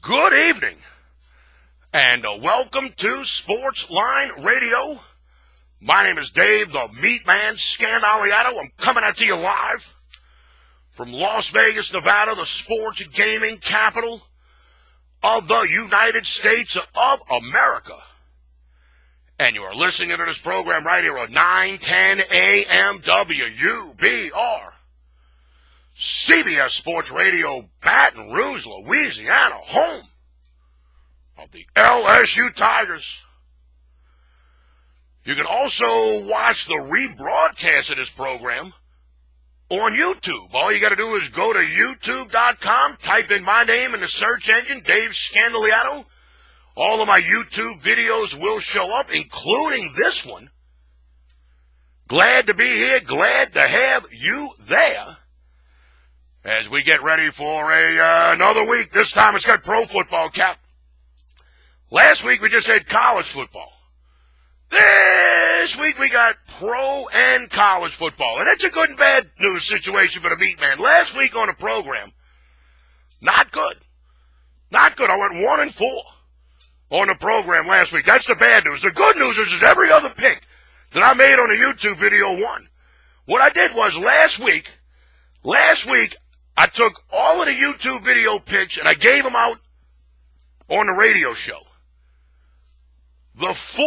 Good evening, and welcome to Sports Line Radio. My name is Dave, the MeatMan Scandaliato. I'm coming at you live from Las Vegas, Nevada, the sports gaming capital of the United States of America. And you are listening to this program right here at 9:10 a.m. WUBR. CBS Sports Radio, Baton Rouge, Louisiana, home of the LSU Tigers. You can also watch the rebroadcast of this program on YouTube. All you got to do is go to youtube.com, type in my name in the search engine, Dave Scandaliato. All of my YouTube videos will show up, including this one. Glad to be here, glad to have you there. As we get ready for another week. This time it's got pro football, Cap. Last week we just had college football. This week we got pro and college football. And it's a good and bad news situation for the MeatMan. Last week on the program, not good. Not good. I went 1-4 on the program last week. That's the bad news. The good news is every other pick that I made on the YouTube video won. What I did was last week, I took all of the YouTube video picks and I gave them out on the radio show. The 4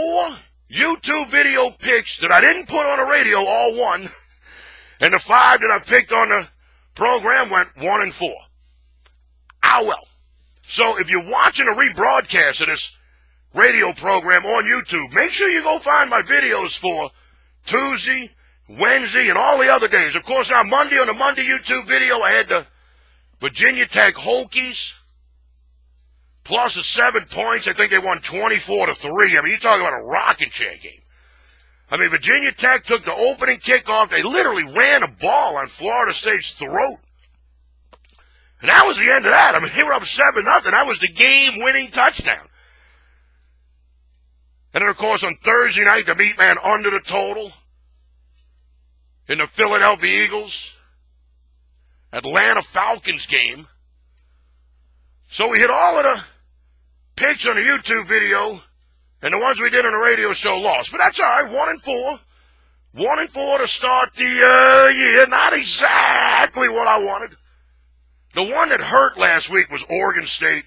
YouTube video picks that I didn't put on the radio all won, and the 5 that I picked on the program went 1-4. Ah, well. So if you're watching a rebroadcast of this radio program on YouTube, make sure you go find my videos for Tuesday, Wednesday, and all the other days. Of course, on Monday, on the Monday YouTube video, I had the Virginia Tech Hokies plus the 7 points. I think they won 24-3. I mean, you're talking about a rocking chair game. I mean, Virginia Tech took the opening kickoff. They literally ran a ball on Florida State's throat. And that was the end of that. I mean, they were up 7-0. That was the game-winning touchdown. And then, of course, on Thursday night, the MeatMan under the total in the Philadelphia Eagles Atlanta Falcons game. So we hit all of the picks on the YouTube video, and the ones we did on the radio show lost. But that's all right, 1-4. 1-4 to start the year. Not exactly what I wanted. The one that hurt last week was Oregon State.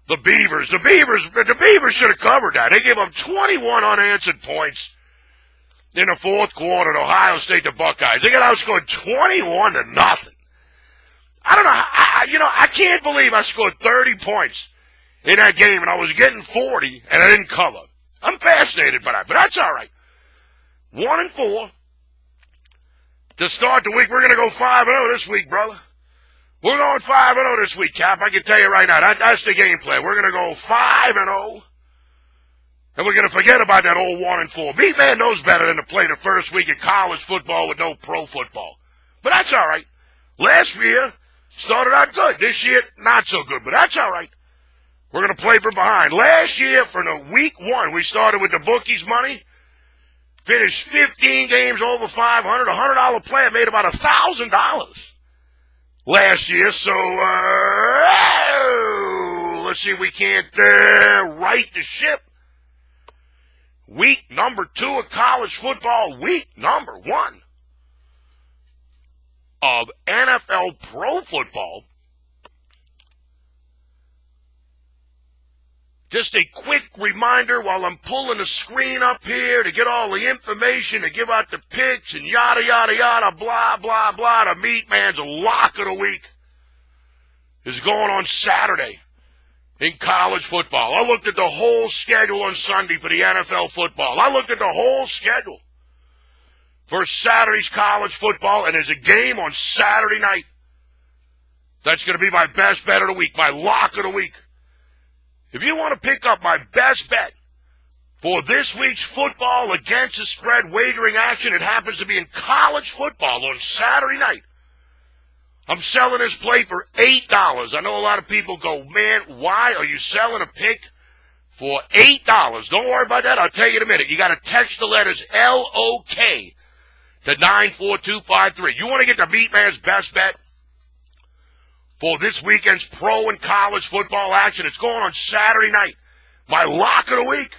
The Beavers. The Beavers should have covered that. They gave up 21 unanswered points in the fourth quarter to Ohio State, the Buckeyes. They got outscored 21-0. I don't know. I can't believe I scored 30 points in that game, and I was getting 40, and I didn't cover. I'm fascinated by that, but that's all right. 1-4 to start the week. We're going to go 5-0 this week, brother. We're going 5-0 this week, Cap. I can tell you right now. That's the game plan. We're going to go 5-0. And we're going to forget about that old 1-4. MeatMan knows better than to play the first week of college football with no pro football. But that's all right. Last year started out good. This year, not so good. But that's all right. We're going to play from behind. Last year, for the week 1, we started with the bookies' money. Finished 15 games over 500. A $100 player made about $1,000 last year. So, let's see if we can't right the ship. Week number 2 of college football, week number 1 of NFL pro football. Just a quick reminder while I'm pulling the screen up here to get all the information, to give out the picks and yada, yada, yada, blah, blah, blah. The MeatMan's lock of the week is going on Saturday in college football. I looked at the whole schedule on Sunday for the NFL football. I looked at the whole schedule for Saturday's college football, and there's a game on Saturday night. That's going to be my best bet of the week, my lock of the week. If you want to pick up my best bet for this week's football against the spread wagering action, it happens to be in college football on Saturday night. I'm selling this play for $8. I know a lot of people go, man, why are you selling a pick for $8? Don't worry about that. I'll tell you in a minute. You got to text the letters LOK to 94253. You want to get the MeatMan's best bet? for this weekend's pro and college football action. It's going on Saturday night. My lock of the week.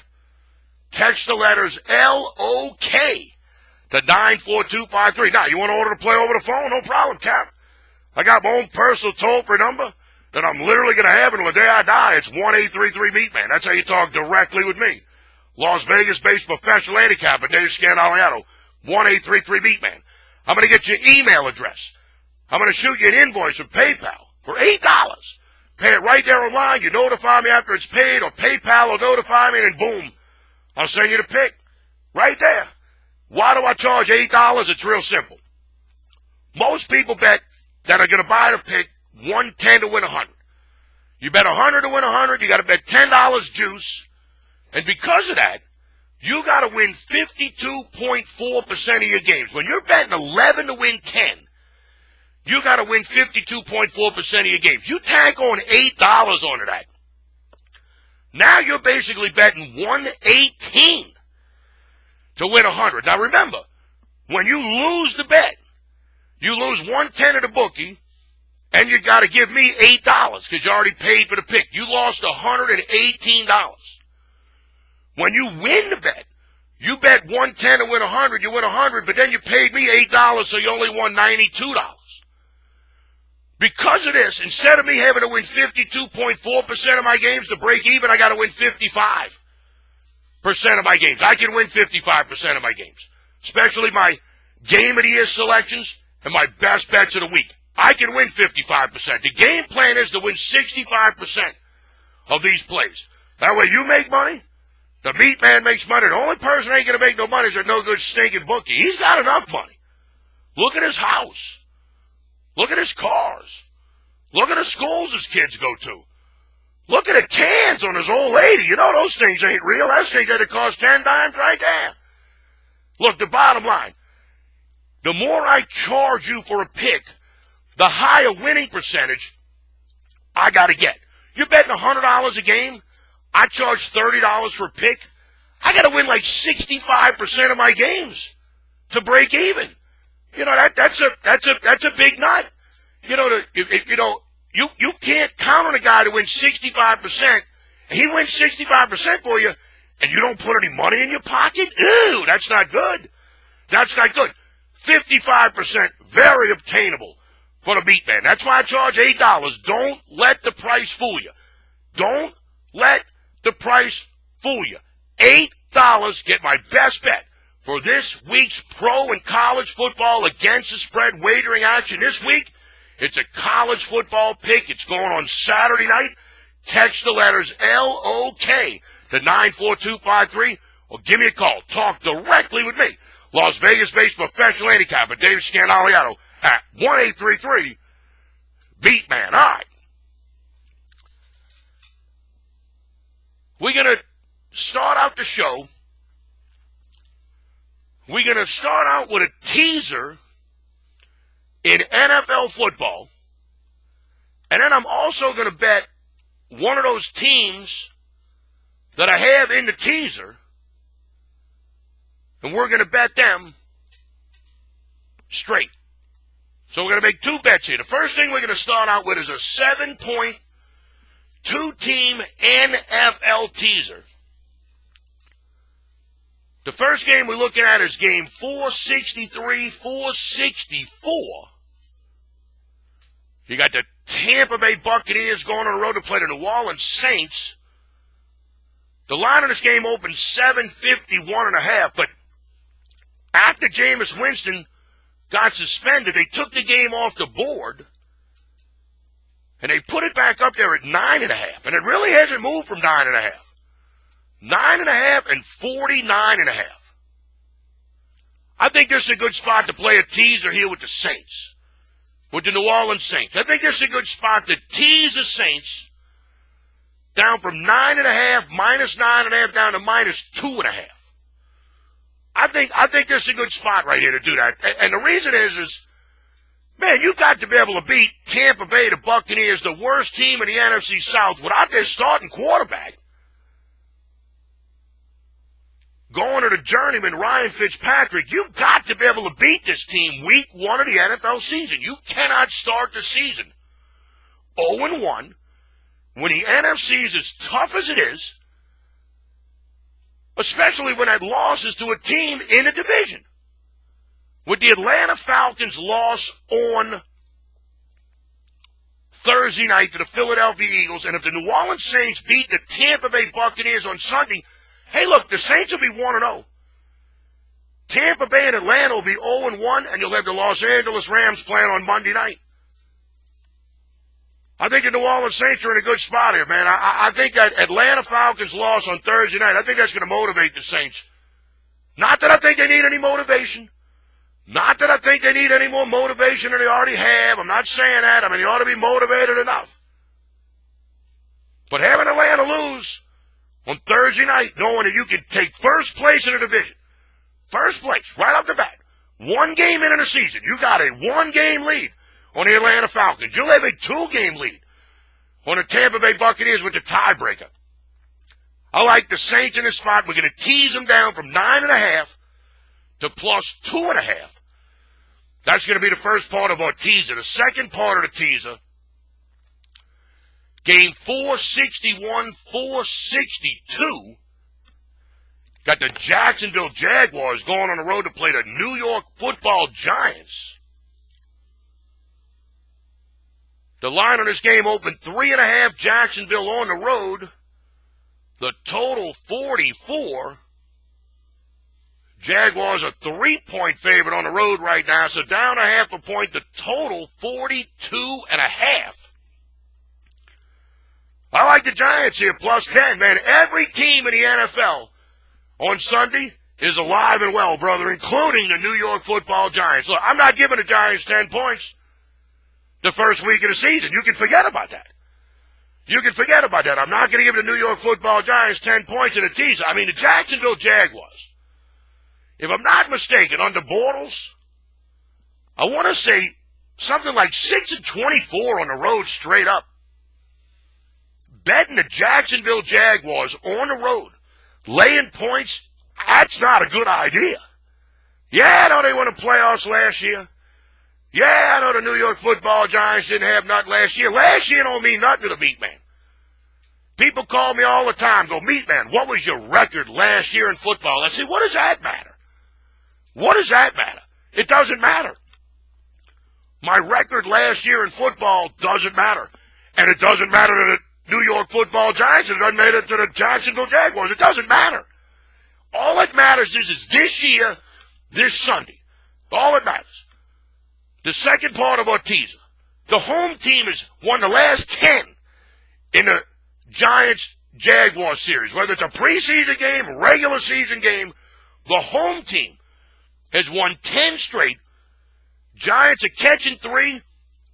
Text the letters LOK to 94253. Now, you want to order to play over the phone? No problem, Cap. I got my own personal toll-free number that I'm literally going to have until the day I die. It's 1-833-MeatMan. That's how you talk directly with me. Las Vegas-based professional handicapper, Dave Scandaliato, 1-833-MeatMan. I'm going to get your email address. I'm going to shoot you an invoice from PayPal for $8. Pay it right there online. You notify me after it's paid, or PayPal will notify me, and boom, I'll send you the pick right there. Why do I charge $8? It's real simple. Most people bet that are going to buy the pick 110 to win 100. You bet 100 to win 100. You got to bet $10 juice. And because of that, you got to win 52.4% of your games. When you're betting 11 to win 10, you got to win 52.4% of your games. You tack on $8 onto that. Now you're basically betting 118 to win 100. Now remember, when you lose the bet, you lose 110 at the bookie, and you got to give me $8 because you already paid for the pick. You lost $118. When you win the bet, you bet 110 to win 100. You win 100, but then you paid me $8, so you only won $92. Because of this, instead of me having to win 52.4% of my games to break even, I got to win 55% of my games. I can win 55% of my games, especially my game of the year selections and my best bets of the week. I can win 55%. The game plan is to win 65% of these plays. That way you make money, the meat man makes money. The only person ain't going to make no money is a no good stinking bookie. He's got enough money. Look at his house. Look at his cars. Look at the schools his kids go to. Look at the cans on his old lady. You know those things ain't real. That thing that cost 10 dimes right there. Look, the bottom line. The more I charge you for a pick, the higher winning percentage I got to get. You're betting $100 a game. I charge $30 for a pick. I got to win like 65% of my games to break even. You know, that's a big nut. You know, you can't count on a guy to win 65%, and he wins 65% for you, and you don't put any money in your pocket? Ew, that's not good. That's not good. 55%, very obtainable for the meat man. That's why I charge $8. Don't let the price fool you. Don't let the price fool you. $8, get my best bet for this week's pro and college football against the spread wagering action. This week, it's a college football pick. It's going on Saturday night. Text the letters LOK to 94253 or give me a call. Talk directly with me. Las Vegas-based professional handicapper Dave Scandaliato at 1-833-MeatMan. All right. We're going to start out the show. We're going to start out with a teaser in NFL football. And then I'm also going to bet one of those teams that I have in the teaser. And we're going to bet them straight. So we're going to make two bets here. The first thing we're going to start out with is a 7-point, two-team NFL teaser. The first game we're looking at is game 463-464. You got the Tampa Bay Buccaneers going on the road to play the New Orleans Saints. The line of this game opened 751.5, but after Jameis Winston got suspended, they took the game off the board, and they put it back up there at 9.5, and it really hasn't moved from 9.5. 9.5 and 49.5. I think this is a good spot to play a teaser here with the Saints, with the New Orleans Saints. I think this is a good spot to tease the Saints down from 9.5, minus 9.5, down to minus 2.5. I think this is a good spot right here to do that. And the reason is, man, you got to be able to beat Tampa Bay, the Buccaneers, the worst team in the NFC South, without their starting quarterback going to the journeyman Ryan Fitzpatrick. You've got to be able to beat this team week 1 of the NFL season. You cannot start the season 0-1, when the NFC is as tough as it is, especially when that loss is to a team in a division. With the Atlanta Falcons loss on Thursday night to the Philadelphia Eagles, and if the New Orleans Saints beat the Tampa Bay Buccaneers on Sunday, hey, look, the Saints will be 1-0. Tampa Bay and Atlanta will be 0-1, and you'll have the Los Angeles Rams playing on Monday night. I think the New Orleans Saints are in a good spot here, man. I think that Atlanta Falcons loss on Thursday night, I think that's going to motivate the Saints. Not that I think they need any motivation. Not that I think they need any more motivation than they already have. I'm not saying that. I mean, they ought to be motivated enough. But having Atlanta lose on Thursday night, knowing that you can take first place in the division, first place, right off the bat, one game into the season, you got a one-game lead on the Atlanta Falcons. You'll have a two-game lead on the Tampa Bay Buccaneers with the tiebreaker. I like the Saints in this spot. We're going to tease them down from 9.5 to plus 2.5. That's going to be the first part of our teaser. The second part of the teaser, game 461, 462, got the Jacksonville Jaguars going on the road to play the New York Football Giants. The line on this game opened 3.5, Jacksonville on the road. The total 44. Jaguars are 3-point favorite on the road right now, so down 0.5 point. The total 42.5. I like the Giants here, plus 10, man. Every team in the NFL on Sunday is alive and well, brother, including the New York Football Giants. Look, I'm not giving the Giants 10 points the first week of the season. You can forget about that. You can forget about that. I'm not going to give the New York Football Giants 10 points in a teaser. I mean, the Jacksonville Jaguars, if I'm not mistaken, under Bortles, I want to say something like 6-24 on the road straight up. Betting the Jacksonville Jaguars on the road, laying points, that's not a good idea. Yeah, I know they won the playoffs last year. Yeah, I know the New York Football Giants didn't have nothing last year. Last year don't mean nothing to the MeatMan. People call me all the time, go, MeatMan, what was your record last year in football? I say, what does that matter? What does that matter? It doesn't matter. My record last year in football doesn't matter. And it doesn't matter to the New York Football Giants. It doesn't matter to the Jacksonville Jaguars. It doesn't matter. All that matters is this year, this Sunday. All that matters. The second part of our teaser. The home team has won the last 10 in the Giants-Jaguars series. Whether it's a preseason game, regular season game, the home team has won 10 straight. Giants are catching 3.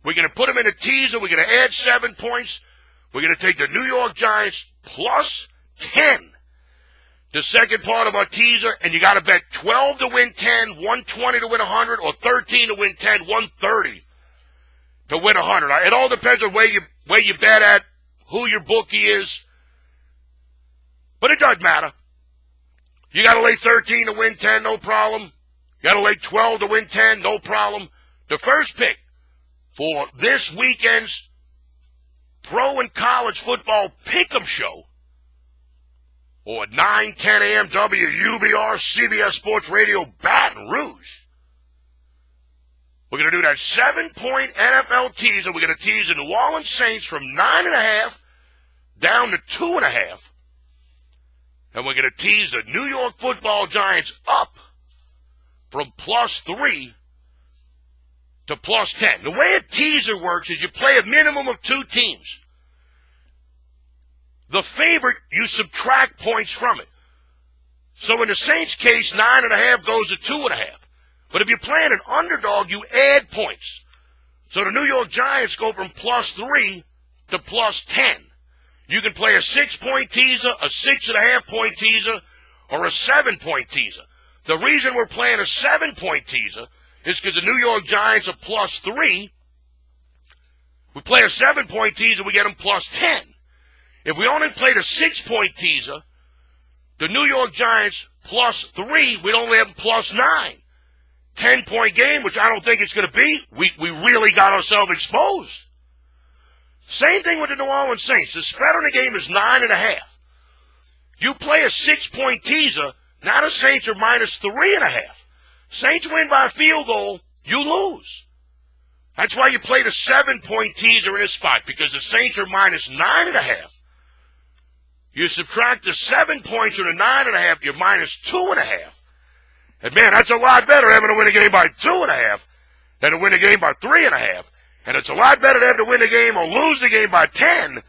We're going to put them in a teaser. We're going to add 7 points. We're going to take the New York Giants plus 10. The second part of our teaser, and you got to bet 12 to win 10, 120 to win 100, or 13 to win 10, 130 to win 100. It all depends on where you bet at, who your bookie is. But it doesn't matter. You got to lay 13 to win 10, no problem. You got to lay 12 to win 10, no problem. The first pick for this weekend's pro and college football pick'em show, or 9:10 a.m. WUBR CBS Sports Radio Baton Rouge. We're going to do that 7-point NFL teaser. We're going to tease the New Orleans Saints from 9.5 down to 2.5. And we're going to tease the New York Football Giants up from plus 3 to plus 10. The way a teaser works is you play a minimum of 2 teams. The favorite, you subtract points from it. So in the Saints' case, 9.5 goes to 2.5. But if you're playing an underdog, you add points. So the New York Giants go from plus 3 to plus 10. You can play a 6-point teaser, a 6.5-point teaser, or a 7-point teaser. The reason we're playing a 7-point teaser is because the New York Giants are plus 3. We play a 7-point teaser, we get them plus 10. If we only played a 6-point teaser, the New York Giants plus 3, we'd only have them plus 9. 10-point game, which I don't think it's going to be. We really got ourselves exposed. Same thing with the New Orleans Saints. The spread on the game is 9.5. You play a 6-point teaser, now the Saints are minus 3.5. Saints win by a field goal, you lose. That's why you play the 7-point teaser in this spot, because the Saints are minus 9.5. You subtract the 7 points from the 9.5, you're minus 2.5. And man, that's a lot better having to win a game by 2.5 than to win a game by 3.5. And it's a lot better to have to win the game or lose the game by 10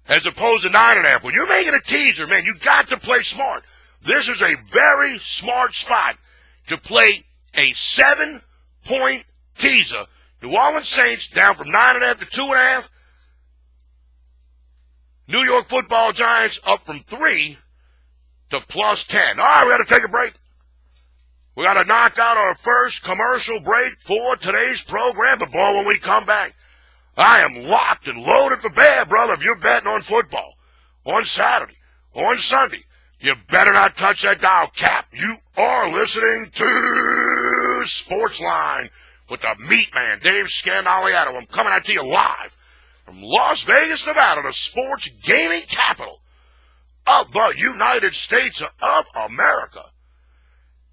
as opposed to 9.5. When you're making a teaser, man, you got to play smart. This is a very smart spot to play a 7-point teaser. New Orleans Saints down from 9.5 to 2.5. New York Football Giants up from 3 to plus 10. All right, we got to take a break. We got to knock out our first commercial break for today's program. But boy, when we come back, I am locked and loaded for bear, brother. If you're betting on football on Saturday or on Sunday, you better not touch that dial, Cap. You are listening to Sportsline with the MeatMan, Dave Scandaliato. I'm coming out to you live from Las Vegas, Nevada, the sports gaming capital of the United States of America.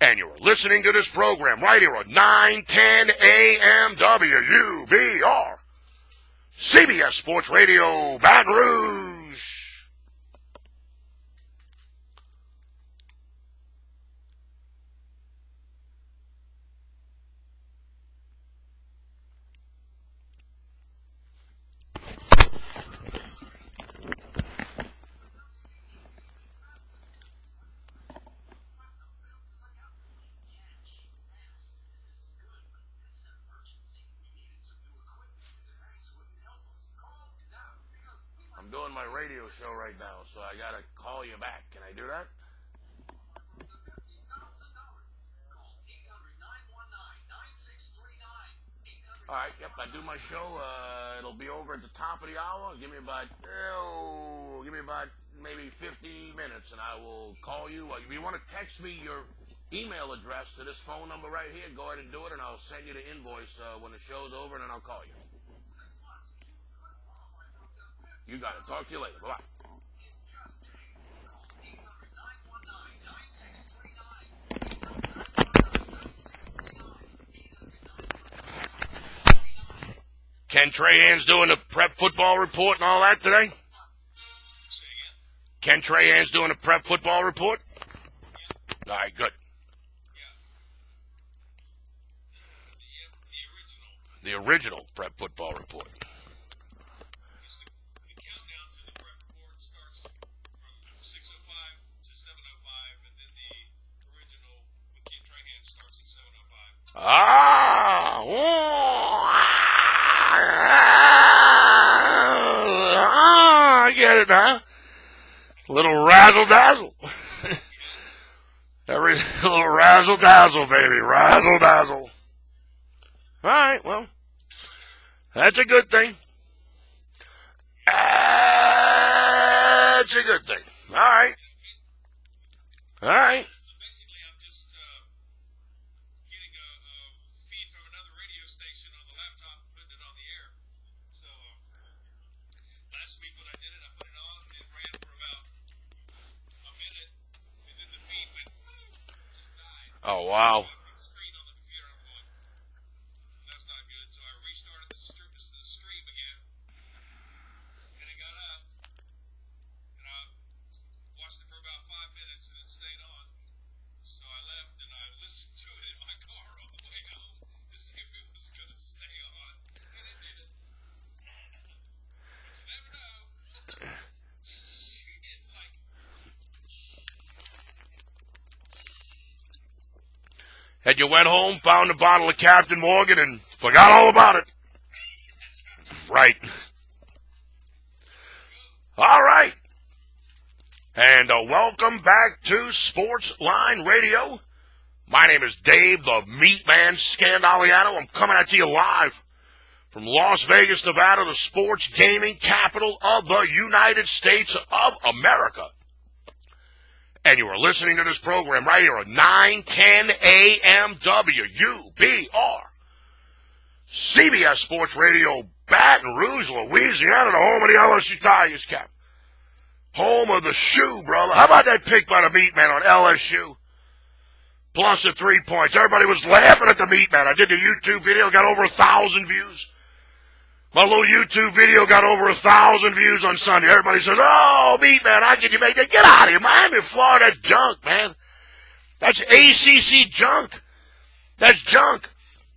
And you're listening to this program right here at 9:10 a.m. WUBR, CBS Sports Radio, Baton Rouge. Doing my radio show right now, so I gotta call you back. Can I do that? All right, yep, I do my show. It'll be over at the top of the hour. Give me about maybe 50 minutes, and I will call you. If you want to text me your email address to this phone number right here, go ahead and do it, and I'll send you the invoice when the show's over, and then I'll call you. You got it. Talk to you later. Bye-bye. Ken Trahan's doing the prep football report and all that today? Say again? Ken Trahan's doing the prep football report? Yeah. All right, good. Yeah. The original prep football report. I get it now. Little razzle-dazzle. Every little razzle-dazzle, baby. Razzle-dazzle. All right, well, that's a good thing. That's a good thing. All right. All right. Oh, wow. That's not good, so I restarted the stream again. And it got up. And I watched it for about 5 minutes, and it stayed on. So I left, and I listened to it in my car on the way home to see if it was going to stay on. And it did. But you never know. It's like... And you went home, found a bottle of Captain Morgan, and forgot all about it. Right. All right. And welcome back to Sportsline Radio. My name is Dave, the MeatMan Scandaliato. I'm coming at you live from Las Vegas, Nevada, the sports gaming capital of the United States of America. And you are listening to this program right here at 9:10 a.m. WUBR, CBS Sports Radio, Baton Rouge, Louisiana, the home of the LSU Tigers, Cap. Home of the shoe, brother. How about that pick by the MeatMan on LSU? Plus the 3 points. Everybody was laughing at the MeatMan. I did the YouTube video, got over 1,000 views. My little YouTube video got over 1,000 views on Sunday. Everybody says, oh, MeatMan, how can you make that? Get out of here. Miami, Florida, that's junk, man. That's ACC junk. That's junk.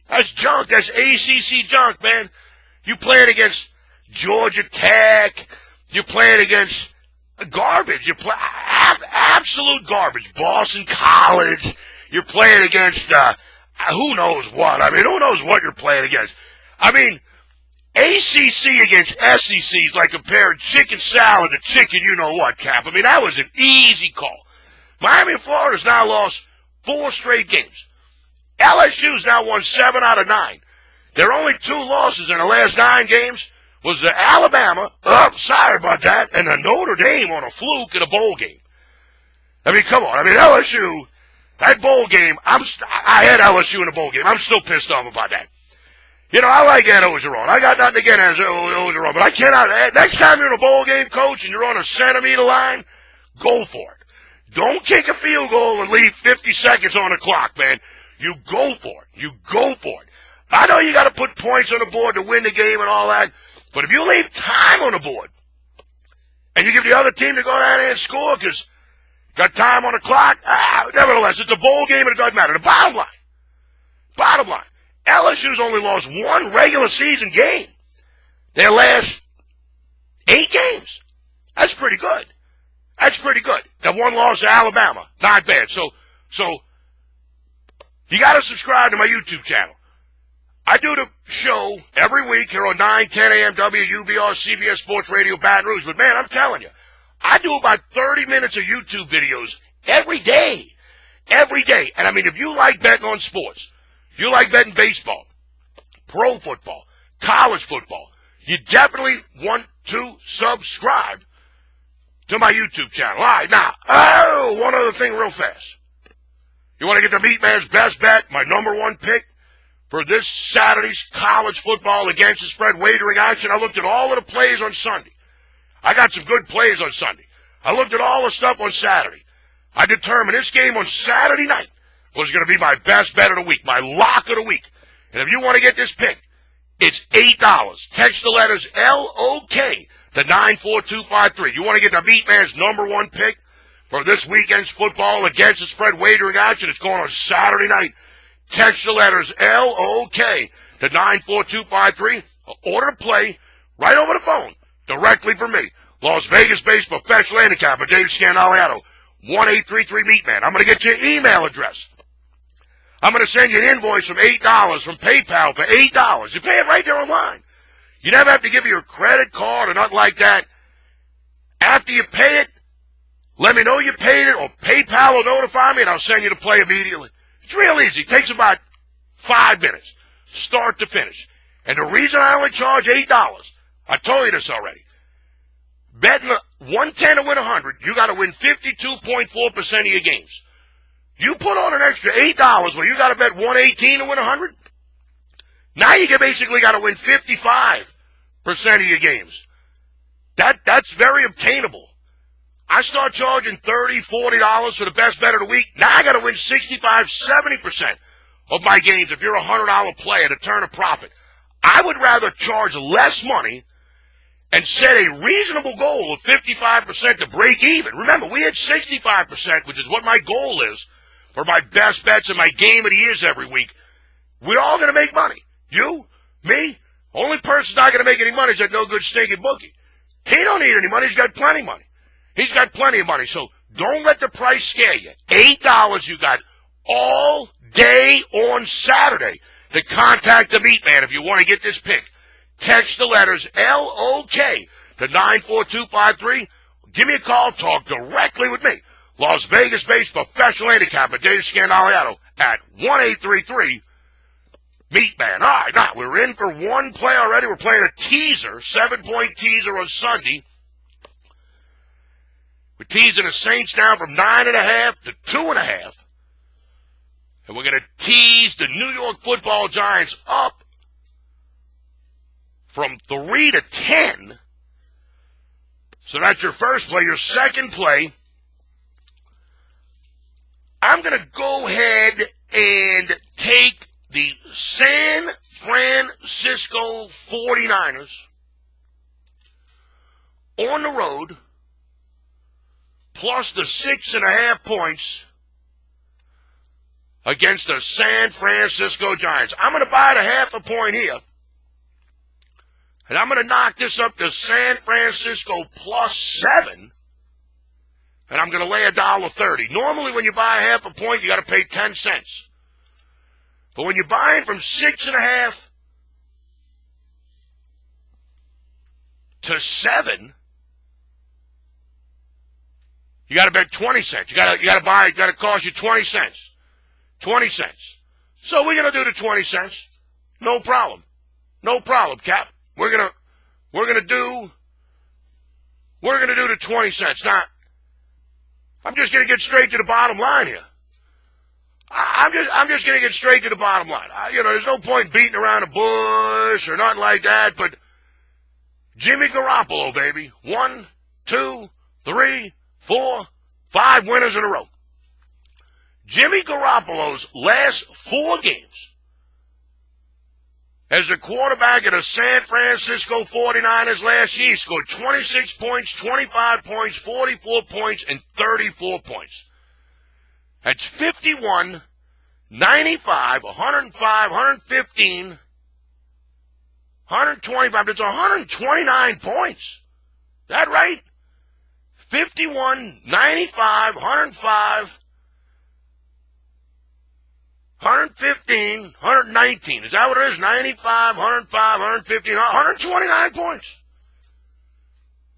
That's junk. That's ACC junk, man. You playing against Georgia Tech. You're playing against garbage. You play absolute garbage. Boston College. You're playing against who knows what. I mean, who knows what you're playing against. I mean, ACC against SEC is like comparing chicken salad to chicken you-know-what, Cap. I mean, that was an easy call. Miami and Florida's now lost 4 straight games. LSU's now won 7 out of 9. Their only 2 losses in the last 9 games was the Alabama, sorry about that, and the Notre Dame on a fluke in a bowl game. I mean, come on. I mean, LSU, that bowl game, I had LSU in the bowl game. I'm still pissed off about that. You know, I like Ed Ogeron. I got nothing against Ed Ogeron, but I cannot. Next time you're in a bowl game, coach, and you're on a centimeter line, go for it. Don't kick a field goal and leave 50 seconds on the clock, man. You go for it. You go for it. I know you got to put points on the board to win the game and all that, but if you leave time on the board and you give the other team to go down there and score because got time on the clock, nevertheless, it's a bowl game and it doesn't matter. The bottom line, LSU's only lost 1 regular season game their last 8 games. That's pretty good. That's pretty good. That 1 loss to Alabama, not bad. So you got to subscribe to my YouTube channel. I do the show every week here on 9, 10 a.m. WUVR, CBS Sports Radio, Baton Rouge. But, man, I'm telling you, I do about 30 minutes of YouTube videos every day. Every day. And, I mean, if you like betting on sports, you like betting baseball, pro football, college football, you definitely want to subscribe to my YouTube channel. All right, now, one other thing real fast. You want to get the MeatMan's best bet, my number 1 pick for this Saturday's college football against the spread wagering action? I looked at all of the plays on Sunday. I got some good plays on Sunday. I looked at all the stuff on Saturday. I determined this game on Saturday night was going to be my best bet of the week, my lock of the week. And if you want to get this pick, it's $8. Text the letters LOK to 94253. You want to get the MeatMan's number 1 pick for this weekend's football against the spread wagering action? It's going on Saturday night. Text the letters LOK to 94253. Order to play right over the phone directly from me. Las Vegas-based professional handicapper Dave Scandaliato, 1-833-MeatMan. I'm going to get your email address. I'm going to send you an invoice from $8 from PayPal for $8. You pay it right there online. You never have to give me your credit card or nothing like that. After you pay it, let me know you paid it, or PayPal will notify me, and I'll send you the play immediately. It's real easy. It takes about 5 minutes, start to finish. And the reason I only charge $8, I told you this already. Betting 110 to win 100, you got to win 52.4% of your games. You put on an extra $8 where you got to bet 118 to win 100. Now you basically got to win 55% of your games. That's very obtainable. I start charging $30, $40 for the best bet of the week. Now I got to win 65, 70% of my games if you're a $100 player to turn a profit. I would rather charge less money and set a reasonable goal of 55% to break even. Remember, we had 65%, which is what my goal is for my best bets and my game of the years every week. We're all going to make money. You, me, only person not going to make any money is that no good stinking bookie. He don't need any money. He's got plenty of money. He's got plenty of money. So don't let the price scare you. $8 you got all day on Saturday to contact the MeatMan if you want to get this pick. Text the letters LOK to 94253. Give me a call. Talk directly with me. Las Vegas-based professional handicapper Dave Scandaliato at 1-833-MeatMan. All right, now we're in for one play already. We're playing a teaser, 7-point teaser on Sunday. We're teasing the Saints down from 9.5 to 2.5. And we're going to tease the New York Football Giants up from 3 to 10. So that's your first play. Your second play, I'm going to go ahead and take the San Francisco 49ers on the road plus the 6.5 points against the San Francisco Giants. I'm going to buy the 0.5 point here. And I'm going to knock this up to San Francisco plus 7. And I'm going to lay $1.30. Normally when you buy a 0.5 point, you got to pay 10 cents. But when you're buying from 6.5 to 7, you got to bet 20 cents. You got to buy. It got to cost you 20 cents. 20 cents. So we're gonna do the 20 cents. No problem. No problem, Cap. We're gonna do the 20 cents. Now, I'm just gonna get straight to the bottom line here. I'm just gonna get straight to the bottom line. There's no point beating around the bush or nothing like that. But Jimmy Garoppolo, baby, 1, 2, 3, 4, 5 winners in a row. Jimmy Garoppolo's last 4 games as the quarterback of the San Francisco 49ers last year, he scored 26 points, 25 points, 44 points, and 34 points. That's 51, 95, 105, 115, 125. That's 129 points. Is that right? 51, 95, 105, 115, 119. Is that what it is? 95, 105, 115, 129 points.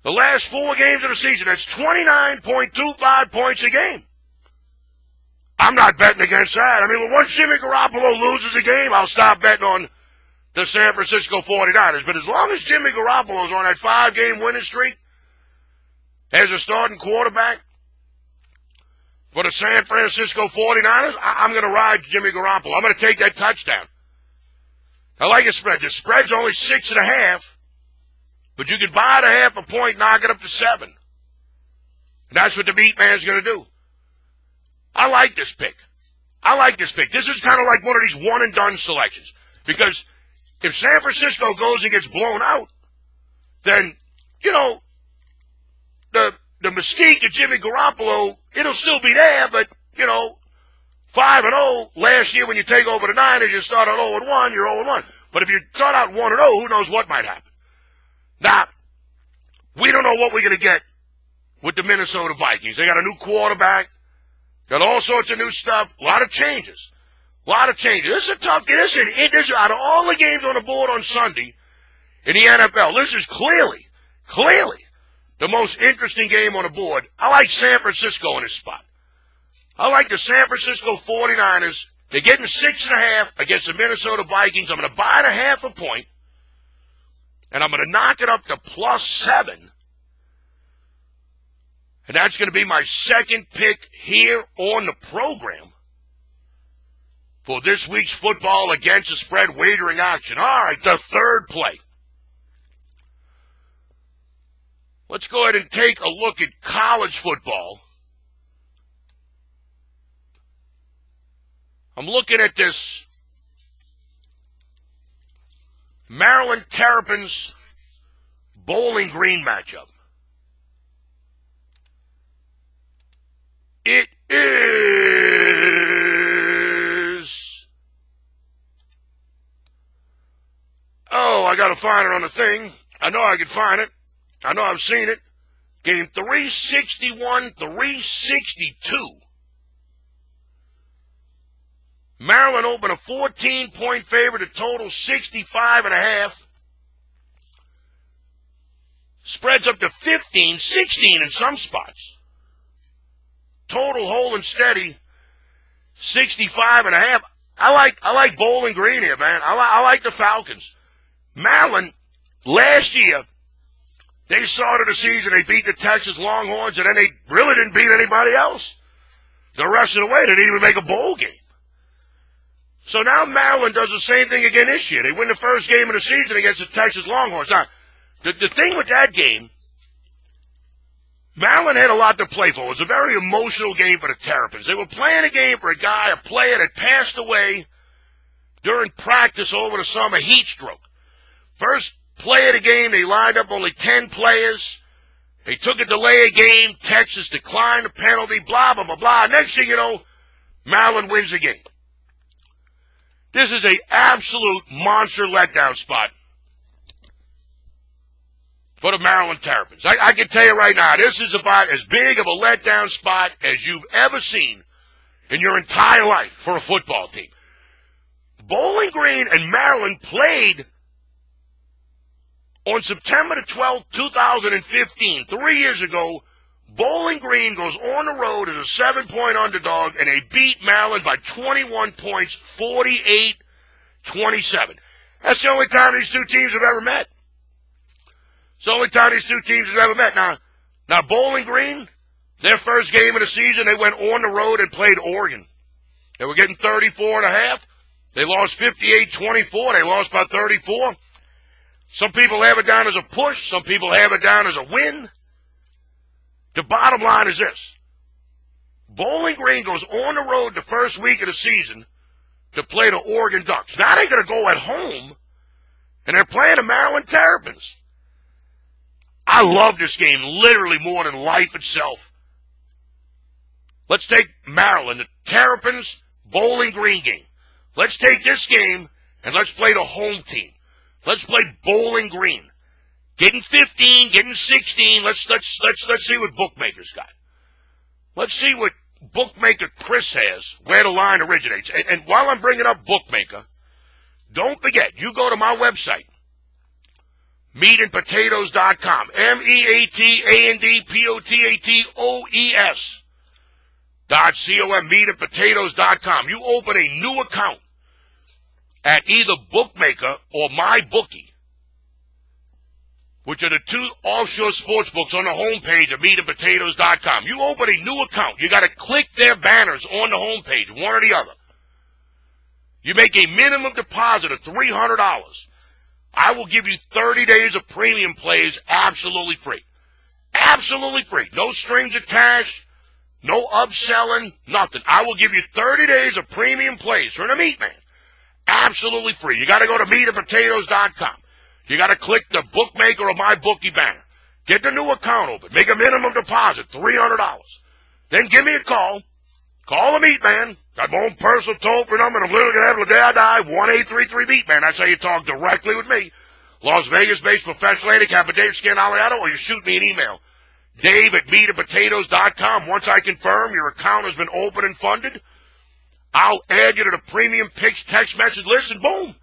The last 4 games of the season, that's 29.25 points a game. I'm not betting against that. I mean, once Jimmy Garoppolo loses a game, I'll stop betting on the San Francisco 49ers. But as long as Jimmy Garoppolo's on that 5-game winning streak as a starting quarterback for the San Francisco 49ers, I'm going to ride Jimmy Garoppolo. I'm going to take that touchdown. I like a spread. The spread's only 6.5, but you could buy it a 0.5 point, knock it up to 7. And that's what the MeatMan's going to do. I like this pick. This is kind of like one of these one-and-done selections. Because if San Francisco goes and gets blown out, then, the mystique of Jimmy Garoppolo, it'll still be there, but, 5-0 last year when you take over the Niners, you start at 0-1, you're 0-1. But if you start out 1-0, who knows what might happen? Now, we don't know what we're going to get with the Minnesota Vikings. They got a new quarterback, got all sorts of new stuff, a lot of changes. This is a tough game. This is out of all the games on the board on Sunday in the NFL, this is clearly the most interesting game on the board. I like San Francisco in this spot. I like the San Francisco 49ers. They're getting 6.5 against the Minnesota Vikings. I'm going to buy it a 0.5 point, and I'm going to knock it up to plus 7. And that's going to be my second pick here on the program for this week's football against the spread wagering action. All right, the third play. Let's go ahead and take a look at college football. I'm looking at this Maryland Terrapins Bowling Green matchup. It is... I got to find it on the thing. I know I can find it. I know I've seen it. Game 361, 362. Maryland opened a 14-point favorite, a total 65.5. Spreads up to 15, 16 in some spots. Total holding steady, 65.5. I like Bowling Green here, man. I like the Falcons. Maryland, last year, they started the season, they beat the Texas Longhorns, and then they really didn't beat anybody else. The rest of the way, they didn't even make a bowl game. So now Maryland does the same thing again this year. They win the first game of the season against the Texas Longhorns. Now, the thing with that game, Maryland had a lot to play for. It was a very emotional game for the Terrapins. They were playing a game for a player that passed away during practice over the summer, heat stroke. First play of the game, they lined up only 10 players. They took a delay of game. Texas declined the penalty, blah, blah, blah, blah. Next thing you know, Maryland wins the game. This is an absolute monster letdown spot for the Maryland Terrapins. I can tell you right now, this is about as big of a letdown spot as you've ever seen in your entire life for a football team. Bowling Green and Maryland played on September the 12th, 2015, 3 years ago. Bowling Green goes on the road as a 7-point underdog, and they beat Maryland by 21 points, 48-27. That's the only time these two teams have ever met. It's the only time these two teams have ever met. Now Bowling Green, their first game of the season, they went on the road and played Oregon. They were getting 34.5. They lost 58-24. They lost by 34. Some people have it down as a push. Some people have it down as a win. The bottom line is this. Bowling Green goes on the road the first week of the season to play the Oregon Ducks. Now they're going to go at home, and they're playing the Maryland Terrapins. I love this game literally more than life itself. Let's take Maryland, the Terrapins, Bowling Green game. Let's take this game, and let's play the home team. Let's play Bowling Green. Getting 15, getting 16. Let's see what bookmakers got. Let's see what bookmaker Chris has, where the line originates. And while I'm bringing up bookmaker, don't forget, you go to my website, meatandpotatoes.com, meatandpotatoes.com, meatandpotatoes.com. You open a new account at either bookmaker or MyBookie, which are the two offshore sports books on the homepage of meatandpotatoes.com. You open a new account. You got to click their banners on the homepage, one or the other. You make a minimum deposit of $300. I will give you 30 days of premium plays absolutely free. Absolutely free. No strings attached, no upselling, nothing. I will give you 30 days of premium plays from the MeatMan. Absolutely free. You got to go to meatandpotatoes.com. You got to click the bookmaker or MyBookie banner. Get the new account open. Make a minimum deposit, $300. Then give me a call. Call the MeatMan. Got my own personal toll-free number, and I'm literally going to have the day I die, 1-833-MeatMan. That's how you talk directly with me. Las Vegas-based professional handicapper Dave Scandaliato, or you shoot me an email. Dave@meatandpotatoes.com. Once I confirm your account has been opened and funded, I'll add you to the premium picks text message list, and boom.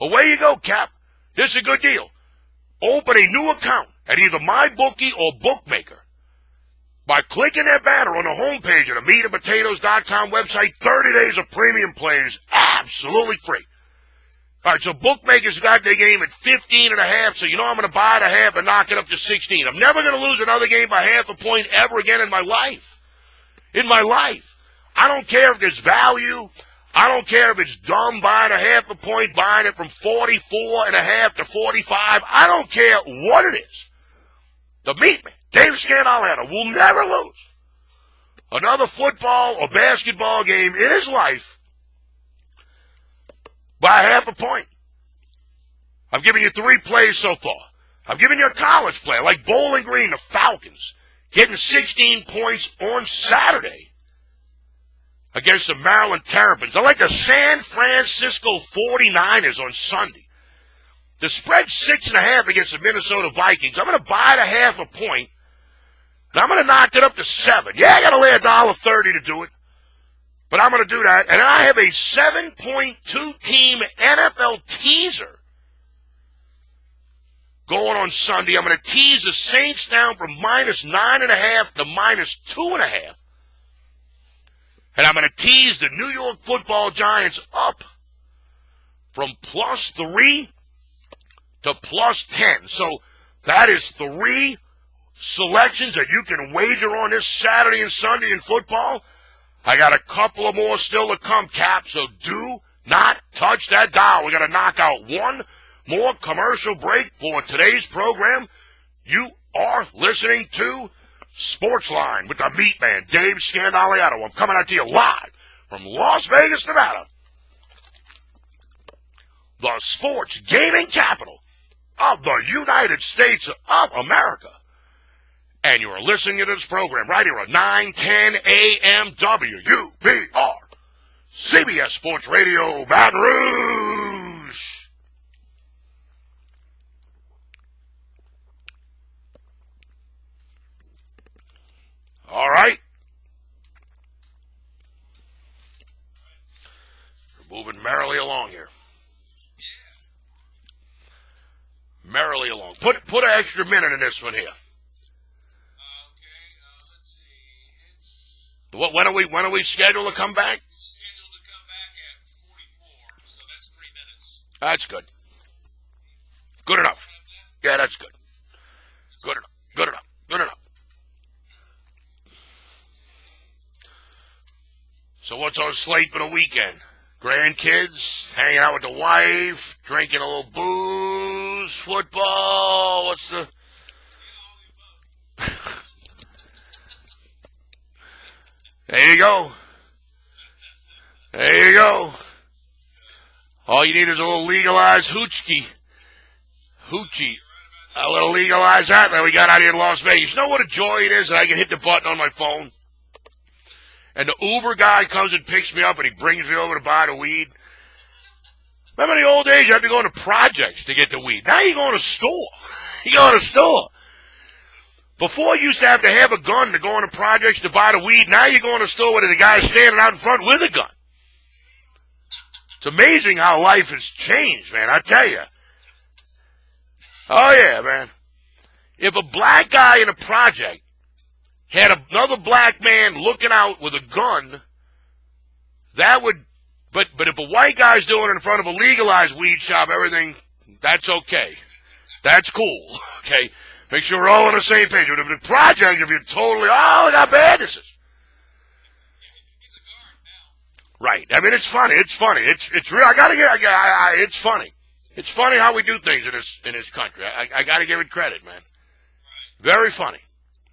Away you go, Cap. This is a good deal. Open a new account at either MyBookie or Bookmaker by clicking that banner on the homepage of the meatandpotatoes.com website. 30 days of premium plays, absolutely free. All right, so Bookmakers got their game at 15.5, so you know I'm going to buy the half and knock it up to 16. I'm never going to lose another game by half a point ever again in my life. In my life. I don't care if there's value. I don't care if it's dumb buying a half a point, buying it from 44.5 to 45. I don't care what it is. The MeatMan, Dave Scandaliato, will never lose another football or basketball game in his life by half a point. I've given you 3 plays so far. I've given you a college play, like Bowling Green, the Falcons, getting 16 points on Saturday against the Maryland Terrapins. I like the San Francisco 49ers on Sunday. The spread's 6.5 against the Minnesota Vikings. I'm going to buy the half a point, and I'm going to knock it up to 7. Yeah, I got to lay $1.30 to do it, but I'm going to do that. And I have a 7.2 team NFL teaser going on Sunday. I'm going to tease the Saints down from -9.5 to -2.5. And I'm going to tease the New York Football Giants up from +3 to +10. So that is 3 selections that you can wager on this Saturday and Sunday in football. I got a couple of more still to come, Cap, so do not touch that dial. We got to knock out one more commercial break for today's program. You are listening to Sportsline with the MeatMan, Dave Scandaliato. I'm coming out to you live from Las Vegas, Nevada, the sports gaming capital of the United States of America. And you are listening to this program right here at 9:10 a.m. WUBR, CBS Sports Radio, Baton Rouge. All right. We're moving merrily along here. Merrily along. Put an extra minute in this one here. Let's see. When are we scheduled to come back? Scheduled to come back at 44, so that's 3 minutes. That's good. Good enough. Yeah, that's good. Good enough. Good enough. Good enough. So what's on slate for the weekend? Grandkids, hanging out with the wife, drinking a little booze, football, what's the... There you go. There you go. All you need is a little legalized hoochie. A little legalized that we got out here in Las Vegas. You know what a joy it is that I can hit the button on my phone? And the Uber guy comes and picks me up and he brings me over to buy the weed. Remember in the old days you had to go into projects to get the weed. Now you go in a store. You go in a store. Before you used to have a gun to go into projects to buy the weed. Now you go in a store where the guy's standing out in front with a gun. It's amazing how life has changed, man, I tell you. Oh yeah, man. If a black guy in a project had another black man looking out with a gun, that would, but if a white guy's doing it in front of a legalized weed shop, everything, that's okay. That's cool, okay? Make sure we're all on the same page. With a project, if you're totally, oh, look how bad this is. He's a guard now. Right. I mean, it's funny. It's real. It's funny. It's funny how we do things in this country. I gotta give it credit, man. Very funny.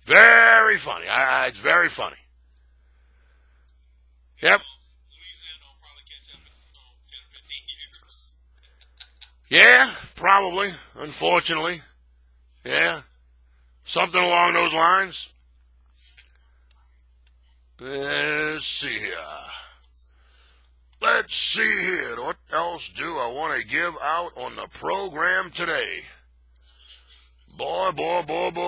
Very funny. It's very funny. Yep. Louisiana will probably catch up in 10 or 15 years. Yeah, probably. Unfortunately. Yeah. Something along those lines. Let's see here. What else do I want to give out on the program today? Boy. You got about 40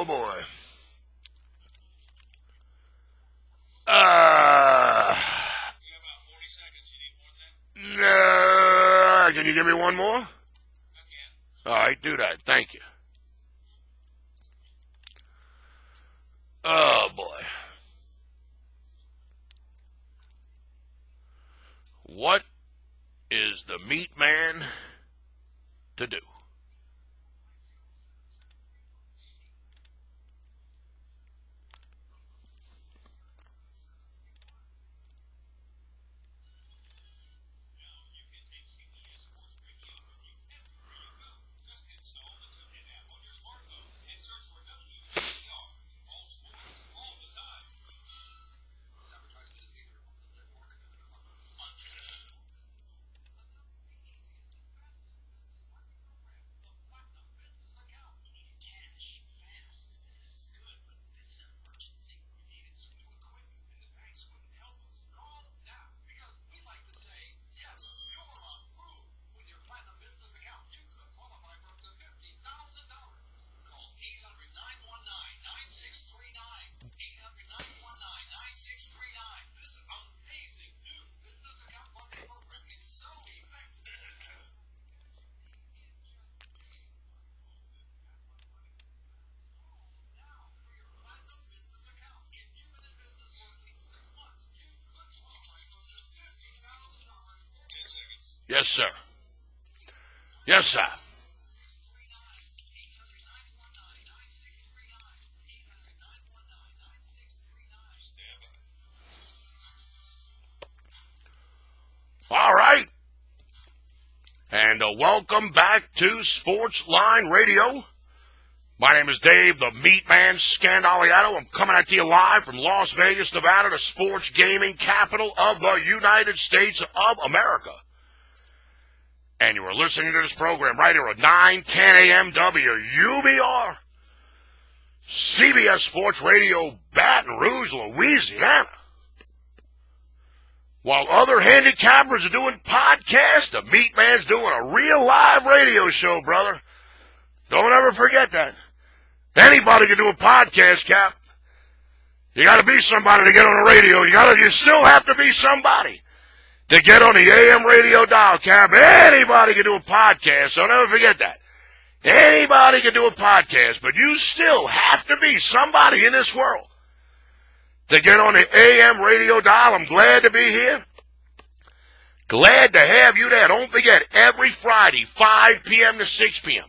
seconds. You need more than that? Can you give me one more? I can. All right, do that. Thank you. Oh, boy. What is the MeatMan to do? Yes, sir. Yes, sir. All right. welcome back to Sports Line Radio. My name is Dave, the MeatMan Scandaliato. I'm coming at you live from Las Vegas, Nevada, the sports gaming capital of the United States of America. And you are listening to this program right here at 9:10 a.m. WUBR, CBS Sports Radio, Baton Rouge, Louisiana. While other handicappers are doing podcasts, the MeatMan's doing a real live radio show, brother. Don't ever forget that. Anybody can do a podcast, Cap. You got to be somebody to get on the radio. You still have to be somebody to get on the AM radio dial, Cap. Anybody can do a podcast. Don't ever forget that. Anybody can do a podcast, but you still have to be somebody in this world to get on the AM radio dial. I'm glad to be here. Glad to have you there. Don't forget, every Friday, 5 p.m. to 6 p.m.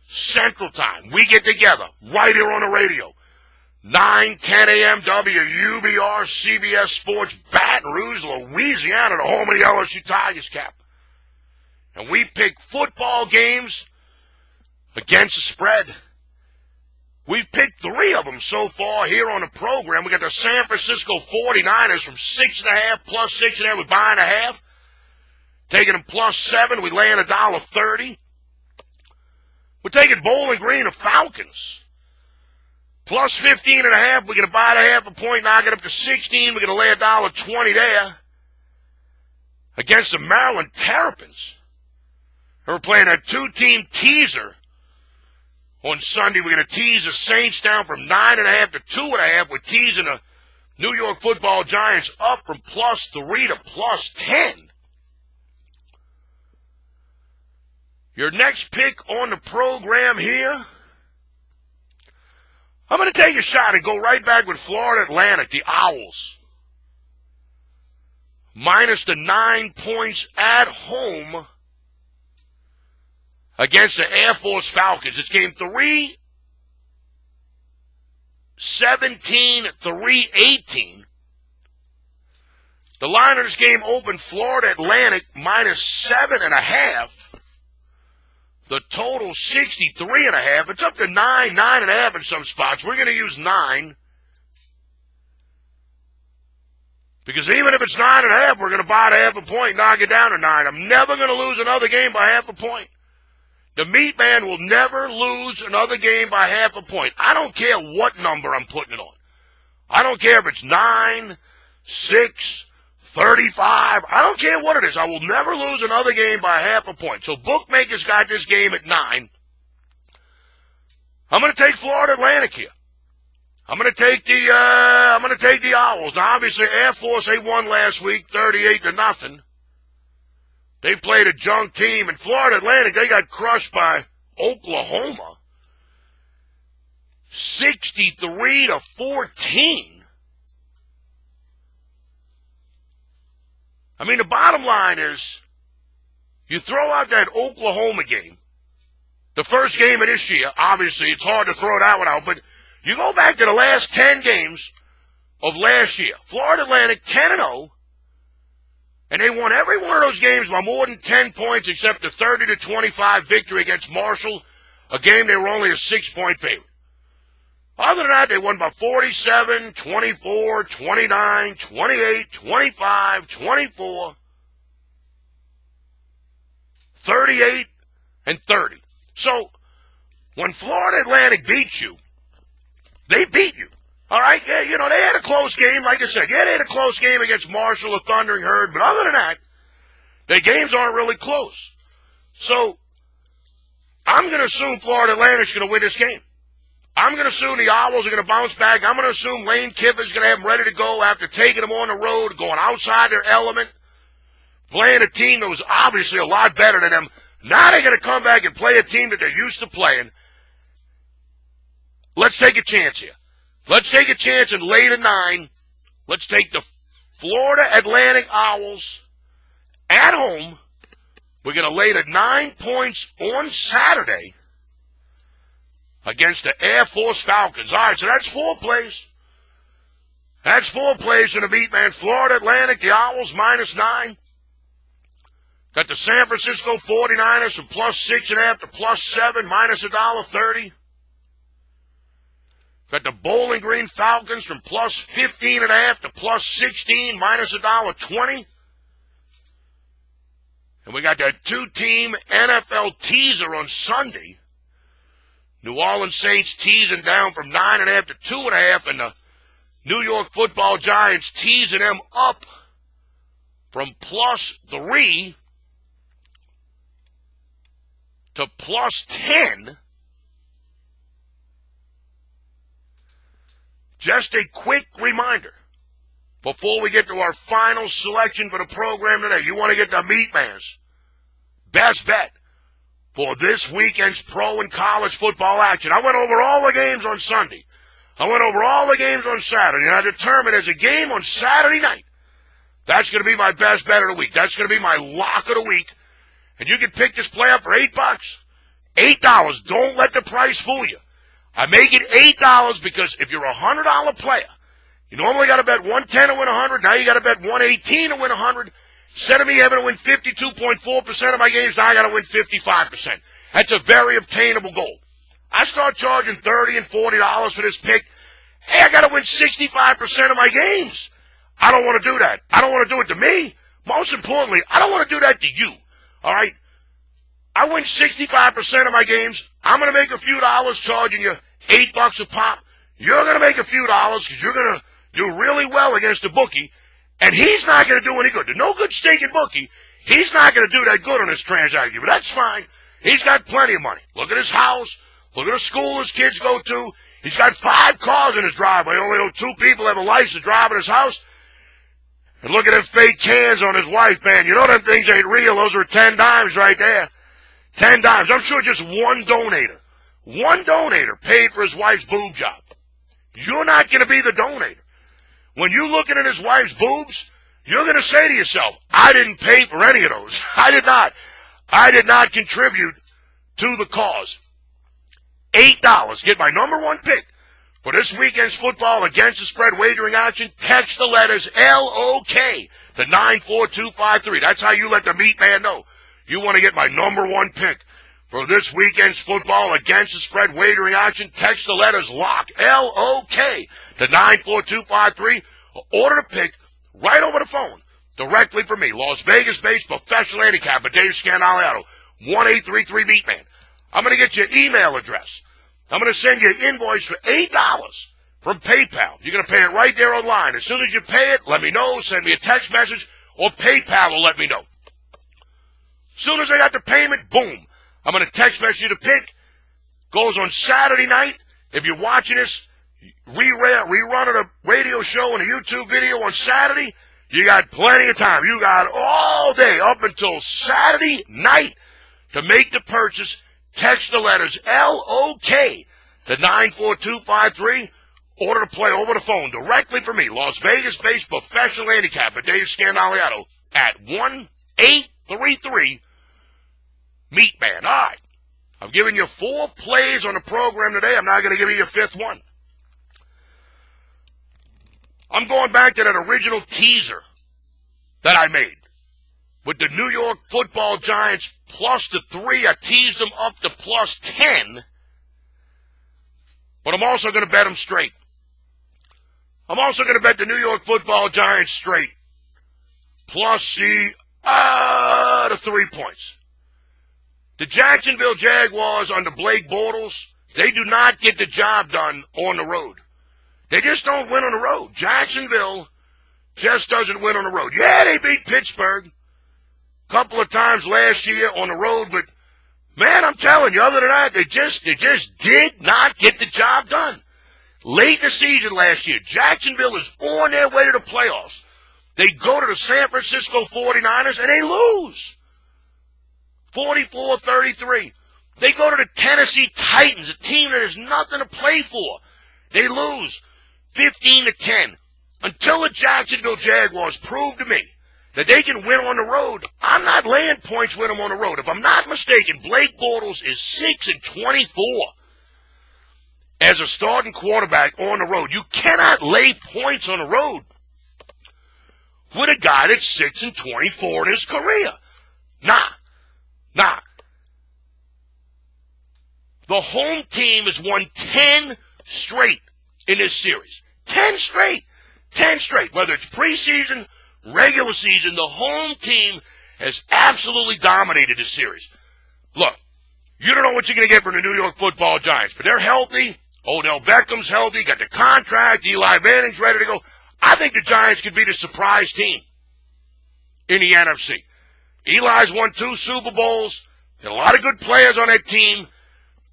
Central Time, we get together right here on the radio. 9:10 a.m. WUBR, CBS Sports, Baton Rouge, Louisiana, the home of the LSU Tigers, Cap. And we pick football games against the spread. We've picked 3 of them so far here on the program. We got the San Francisco 49ers from 6.5 plus 6.5. We're buying a half. Taking them plus 7. We laying $1.30. We're taking Bowling Green of Falcons. Plus 15.5. We're going to buy it a half a point. Now get up to 16. We're going to lay $1.20 there. Against the Maryland Terrapins. And we're playing a 2-team teaser. On Sunday, we're going to tease the Saints down from 9.5 to 2.5. We're teasing the New York Football Giants up from plus 3 to plus 10. Your next pick on the program here, I'm going to take a shot and go right back with Florida Atlantic, the Owls. Minus the 9 points at home against the Air Force Falcons. It's game 3, 17-3-18. The line of this game opened Florida Atlantic minus 7.5. The total 63.5. It's up to 9.5 in some spots. We're going to use 9. Because even if it's 9.5, we're going to buy it a half a point, knock it down to 9. I'm never going to lose another game by half a point. The MeatMan will never lose another game by half a point. I don't care what number I'm putting it on. I don't care if it's 9, 6, 35. I don't care what it is. I will never lose another game by half a point. So bookmakers got this game at 9. I'm going to take Florida Atlantic here. I'm going to take the Owls. Now obviously Air Force, they won last week 38-0. They played a junk team. And Florida Atlantic, they got crushed by Oklahoma 63-14. I mean, the bottom line is, you throw out that Oklahoma game, the first game of this year, obviously it's hard to throw that one out, but you go back to the last 10 games of last year. Florida Atlantic 10-0, and they won every one of those games by more than 10 points except the 30-25 victory against Marshall, a game they were only a 6-point favorite. Other than that, they won by 47, 24, 29, 28, 25, 24, 38, and 30. So, when Florida Atlantic beats you, they beat you. All right? Yeah, you know, they had a close game, like I said. Yeah, they had a close game against Marshall, a Thundering Herd, but other than that, their games aren't really close. So, I'm going to assume Florida Atlantic's going to win this game. I'm going to assume the Owls are going to bounce back. I'm going to assume Lane Kiffin's going to have them ready to go after taking them on the road, going outside their element, playing a team that was obviously a lot better than them. Now they're going to come back and play a team that they're used to playing. Let's take a chance here. Let's take a chance and lay the 9. Let's take the Florida Atlantic Owls at home. We're going to lay the 9 points on Saturday against the Air Force Falcons. All right, so that's 4 plays. That's 4 plays in the MeatMan. Florida Atlantic, the Owls, minus 9. Got the San Francisco 49ers from plus 6.5 to plus 7, minus $1.30. Got the Bowling Green Falcons from plus 15.5 to plus 16, minus $1.20. And we got that two-team NFL teaser on Sunday. New Orleans Saints teasing down from 9.5 to 2.5, and the New York Football Giants teasing them up from plus 3 to plus 10. Just a quick reminder before we get to our final selection for the program today. You want to get the MeatMan's best bet for this weekend's pro and college football action. I went over all the games on Sunday. I went over all the games on Saturday, and I determined there's a game on Saturday night. That's going to be my best bet of the week. That's going to be my lock of the week. And you can pick this play up for $8. $8. Don't let the price fool you. I make it $8 because if you're a $100 player, you normally got to bet 110 to win 100. Now you got to bet 118 to win 100. Instead of me having to win 52.4% of my games, now I got to win 55%. That's a very obtainable goal. I start charging $30 and $40 for this pick. Hey, I got to win 65% of my games. I don't want to do that. I don't want to do it to me. Most importantly, I don't want to do that to you. All right? I win 65% of my games. I'm going to make a few dollars charging you $8 a pop. You're going to make a few dollars because you're going to do really well against the bookie. And he's not going to do any good. There's no good staking bookie. He's not going to do that good on this transaction. But that's fine. He's got plenty of money. Look at his house. Look at the school his kids go to. He's got 5 cars in his driveway. Only 2 people have a license to drive in his house. And look at them fake cans on his wife, man. You know them things ain't real. Those are 10 dimes right there. 10 dimes. I'm sure just one donator paid for his wife's boob job. You're not going to be the donator. When you're looking at his wife's boobs, you're going to say to yourself, I didn't pay for any of those. I did not contribute to the cause. $8. Get my number 1 pick for this weekend's football against the spread wagering action. Text the letters LOK to 94253. That's how you let the MeatMan know you want to get my number 1 pick for this weekend's football against the spread wagering action. Text the letters LOCK, L-O-K, to 94253. Order the pick right over the phone directly from me. Las Vegas-based professional handicapper Dave Scandaliato, 1-833-MeatMan. I'm going to get your email address. I'm going to send you an invoice for $8 from PayPal. You're going to pay it right there online. As soon as you pay it, let me know. Send me a text message, or PayPal will let me know. As soon as I got the payment, boom, I'm going to text message you the pick. Goes on Saturday night. If you're watching this rerun of the radio show and a YouTube video on Saturday, you got plenty of time. You got all day up until Saturday night to make the purchase. Text the letters L-O-K to 94253. Order to play over the phone directly from me, Las Vegas-based professional handicapper Dave Scandaliato, at 1-833-MeatMan. All right. I've given you 4 plays on the program today. I'm not going to give you your 5th one. I'm going back to that original teaser that I made with the New York Football Giants plus the 3. I teased them up to plus 10. But I'm also going to bet them straight. I'm also going to bet the New York Football Giants straight. Plus the 3 points. The Jacksonville Jaguars under Blake Bortles, they do not get the job done on the road. They just don't win on the road. Jacksonville just doesn't win on the road. Yeah, they beat Pittsburgh a couple of times last year on the road, but man, I'm telling you, other than that, they just did not get the job done. Late in the season last year, Jacksonville is on their way to the playoffs. They go to the San Francisco 49ers and they lose. 44-33. They go to the Tennessee Titans, a team that has nothing to play for. They lose 15-10. Until the Jacksonville Jaguars prove to me that they can win on the road, I'm not laying points with them on the road. If I'm not mistaken, Blake Bortles is 6-24 as a starting quarterback on the road. You cannot lay points on the road with a guy that's 6-24 in his career. Nah. The home team has won 10 straight in this series. 10 straight. 10 straight. Whether it's preseason, regular season, the home team has absolutely dominated this series. Look, you don't know what you're going to get from the New York Football Giants, but they're healthy. Odell Beckham's healthy, got the contract. Eli Manning's ready to go. I think the Giants could be the surprise team in the NFC. Eli's won 2 Super Bowls. Got a lot of good players on that team.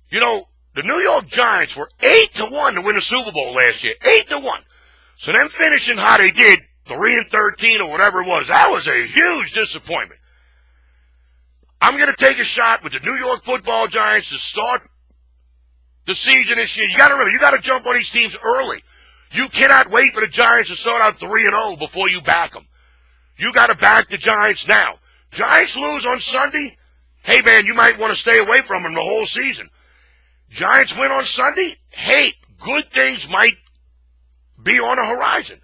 You know, the New York Giants were 8-1 to win the Super Bowl last year. 8-1. So them finishing how they did, 3-13 or whatever it was, that was a huge disappointment. I'm going to take a shot with the New York Football Giants to start the season this year. You got to remember, you got to jump on these teams early. You cannot wait for the Giants to start out 3-0 before you back them. You got to back the Giants now. Giants lose on Sunday, hey man, you might want to stay away from them the whole season. Giants win on Sunday, hey, good things might be on the horizon.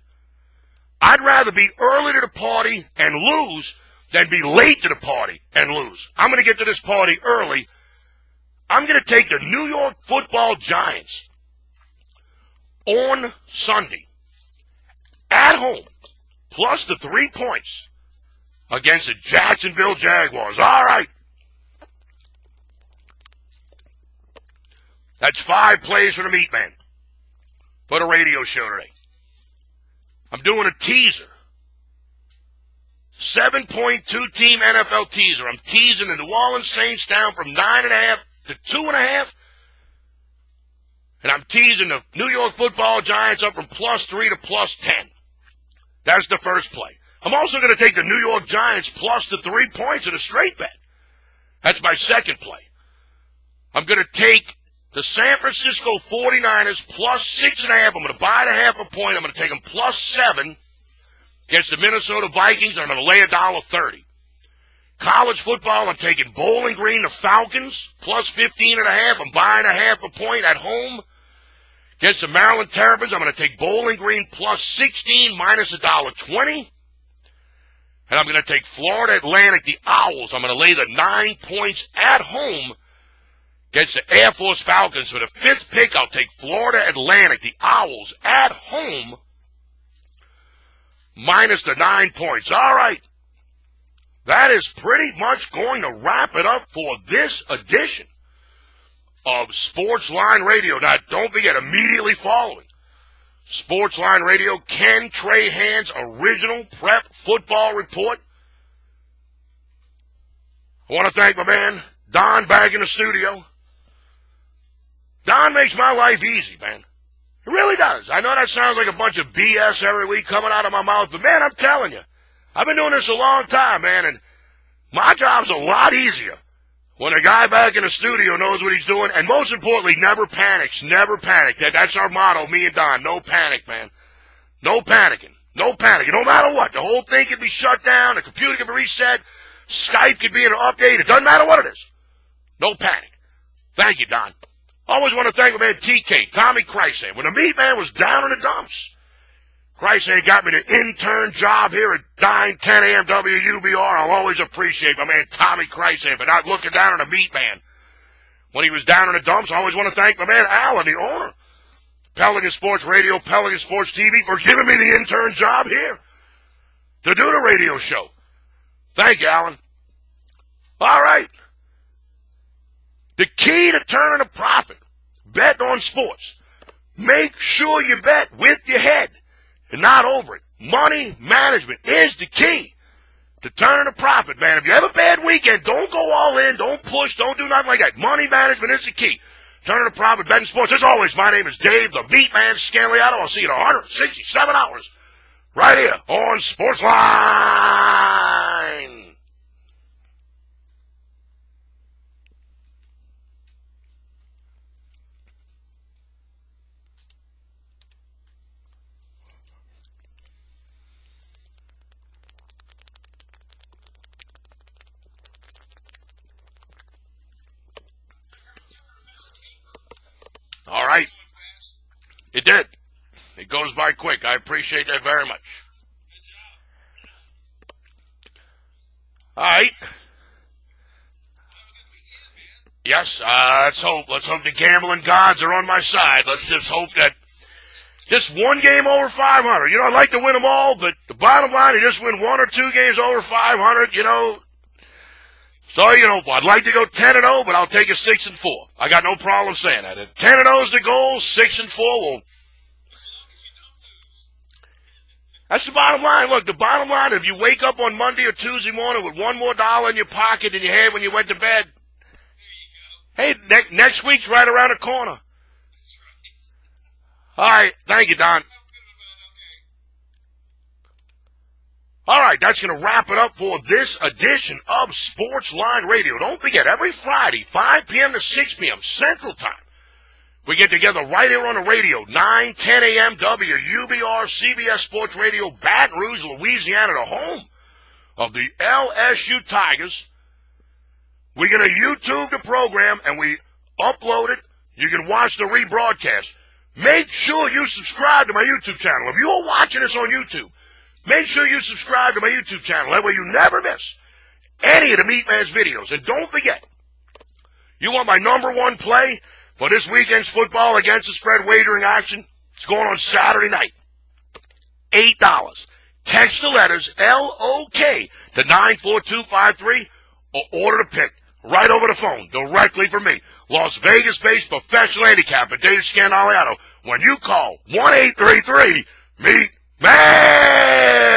I'd rather be early to the party and lose than be late to the party and lose. I'm going to get to this party early. I'm going to take the New York Football Giants on Sunday at home, plus the 3 points against the Jacksonville Jaguars. All right. That's 5 plays for the MeatMan for the radio show today. I'm doing a teaser. 7.2 team NFL teaser. I'm teasing the New Orleans Saints down from 9.5 to 2.5. And I'm teasing the New York Football Giants up from +3 to +10. That's the first play. I'm also going to take the New York Giants plus the 3 points in a straight bet. That's my second play. I'm going to take the San Francisco 49ers plus 6.5. I'm going to buy the half a point. I'm going to take them +7 against the Minnesota Vikings. I'm going to lay $1.30. College football, I'm taking Bowling Green, the Falcons, plus 15.5. I'm buying a half a point at home against the Maryland Terrapins. I'm going to take Bowling Green plus 16 minus $1.20. And I'm going to take Florida Atlantic, the Owls. I'm going to lay the 9 points at home against the Air Force Falcons. For the 5th pick, I'll take Florida Atlantic, the Owls, at home, minus the 9 points. All right. That is pretty much going to wrap it up for this edition of Sportsline Radio. Now, don't forget, immediately following Sportsline Radio, Ken Trahan's original prep football report. I want to thank my man, Don, back in the studio. Don makes my life easy, man. It really does. I know that sounds like a bunch of BS every week coming out of my mouth, but man, I'm telling you, I've been doing this a long time, man, and my job's a lot easier when a guy back in the studio knows what he's doing, and most importantly, never panics. Never panic. That's our motto, me and Don. No panic, man. No panicking. No panicking. No matter what. The whole thing could be shut down. The computer could be reset. Skype could be in an update. It doesn't matter what it is. No panic. Thank you, Don. Always want to thank my man TK, Tommy Chrysan. When the MeatMan was down in the dumps, Chrysan got me the intern job here at 910 AM WUBR. I'll always appreciate my man Tommy Chrysan for not looking down on the MeatMan when he was down in the dumps. I always want to thank my man Alan, the owner, Pelican Sports Radio, Pelican Sports TV, for giving me the intern job here to do the radio show. Thank you, Alan. All right. The key to turning a profit, bet on sports. Make sure you bet with your head and not over it. Money management is the key to turning a profit, man. If you have a bad weekend, don't go all in, don't push, don't do nothing like that. Money management is the key. Turning a profit, betting sports. As always, my name is Dave, the MeatMan Scandaliato. I'll see you in 167 hours right here on Sportsline. All right. It did. It goes by quick. I appreciate that very much. All right. Yes, let's hope. Let's hope the gambling gods are on my side. Let's just hope that just one game over 500. You know, I'd like to win them all, but the bottom line, you just win 1 or 2 games over 500, you know. So, you know, I'd like to go 10-0, but I'll take a 6-4. I got no problem saying that. 10-0 is the goal, 6-4, well, that's the bottom line. Look, the bottom line, if you wake up on Monday or Tuesday morning with $1 more in your pocket than you had when you went to bed, hey, next week's right around the corner. All right, thank you, Don. All right, that's going to wrap it up for this edition of Sportsline Radio. Don't forget, every Friday, 5 p.m. to 6 p.m. Central Time, we get together right here on the radio, 9, 10 a.m. WUBR, CBS Sports Radio, Baton Rouge, Louisiana, the home of the LSU Tigers. We're going to YouTube the program, and we upload it. You can watch the rebroadcast. Make sure you subscribe to my YouTube channel. If you are watching this on YouTube, make sure you subscribe to my YouTube channel. That way you never miss any of the MeatMan's videos. And don't forget, you want my number 1 play for this weekend's football against the spread wagering action? It's going on Saturday night. $8. Text the letters LOK to 94253 or order the pick right over the phone directly from me. Las Vegas-based professional handicapper Dave Scandaliato when you call 1-833-MEAT-MAN.